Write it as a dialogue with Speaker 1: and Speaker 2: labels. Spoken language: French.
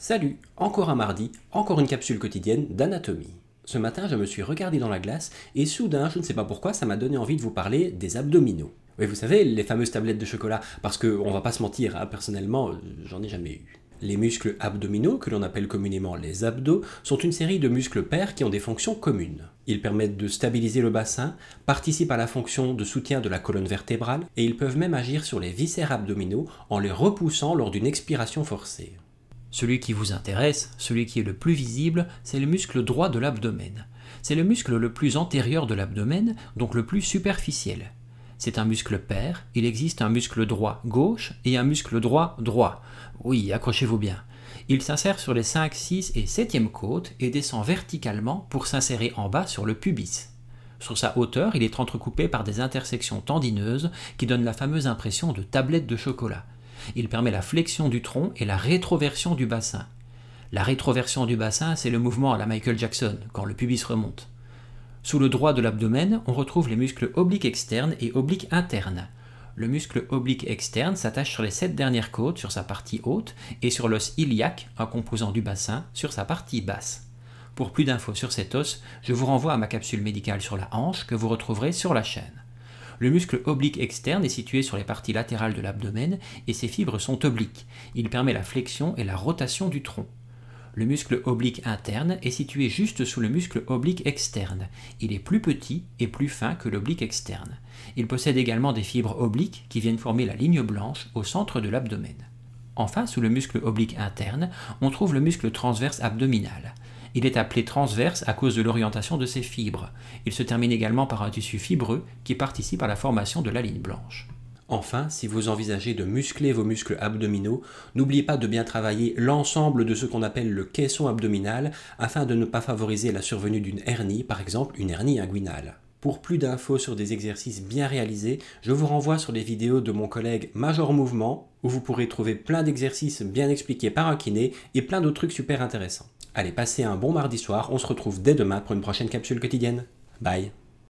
Speaker 1: Salut, encore un mardi, encore une capsule quotidienne d'anatomie. Ce matin, je me suis regardé dans la glace et soudain, je ne sais pas pourquoi, ça m'a donné envie de vous parler des abdominaux. Oui, vous savez, les fameuses tablettes de chocolat, parce qu'on va pas se mentir, hein, personnellement, j'en ai jamais eu. Les muscles abdominaux, que l'on appelle communément les abdos, sont une série de muscles pairs qui ont des fonctions communes. Ils permettent de stabiliser le bassin, participent à la fonction de soutien de la colonne vertébrale, et ils peuvent même agir sur les viscères abdominaux en les repoussant lors d'une expiration forcée. Celui qui vous intéresse, celui qui est le plus visible, c'est le muscle droit de l'abdomen. C'est le muscle le plus antérieur de l'abdomen, donc le plus superficiel. C'est un muscle pair, il existe un muscle droit gauche et un muscle droit droit. Oui, accrochez-vous bien. Il s'insère sur les 5, 6 et 7e côtes et descend verticalement pour s'insérer en bas sur le pubis. Sur sa hauteur, il est entrecoupé par des intersections tendineuses qui donnent la fameuse impression de tablette de chocolat. Il permet la flexion du tronc et la rétroversion du bassin. La rétroversion du bassin, c'est le mouvement à la Michael Jackson, quand le pubis remonte. Sous le droit de l'abdomen, on retrouve les muscles obliques externes et obliques internes. Le muscle oblique externe s'attache sur les 7 dernières côtes sur sa partie haute et sur l'os iliaque, un composant du bassin, sur sa partie basse. Pour plus d'infos sur cet os, je vous renvoie à ma capsule médicale sur la hanche que vous retrouverez sur la chaîne. Le muscle oblique externe est situé sur les parties latérales de l'abdomen et ses fibres sont obliques. Il permet la flexion et la rotation du tronc. Le muscle oblique interne est situé juste sous le muscle oblique externe. Il est plus petit et plus fin que l'oblique externe. Il possède également des fibres obliques qui viennent former la ligne blanche au centre de l'abdomen. Enfin, sous le muscle oblique interne, on trouve le muscle transverse abdominal. Il est appelé transverse à cause de l'orientation de ses fibres. Il se termine également par un tissu fibreux qui participe à la formation de la ligne blanche. Enfin, si vous envisagez de muscler vos muscles abdominaux, n'oubliez pas de bien travailler l'ensemble de ce qu'on appelle le caisson abdominal afin de ne pas favoriser la survenue d'une hernie, par exemple une hernie inguinale. Pour plus d'infos sur des exercices bien réalisés, je vous renvoie sur les vidéos de mon collègue Major Mouvement, où vous pourrez trouver plein d'exercices bien expliqués par un kiné et plein d'autres trucs super intéressants. Allez, passez un bon mardi soir, on se retrouve dès demain pour une prochaine capsule quotidienne. Bye!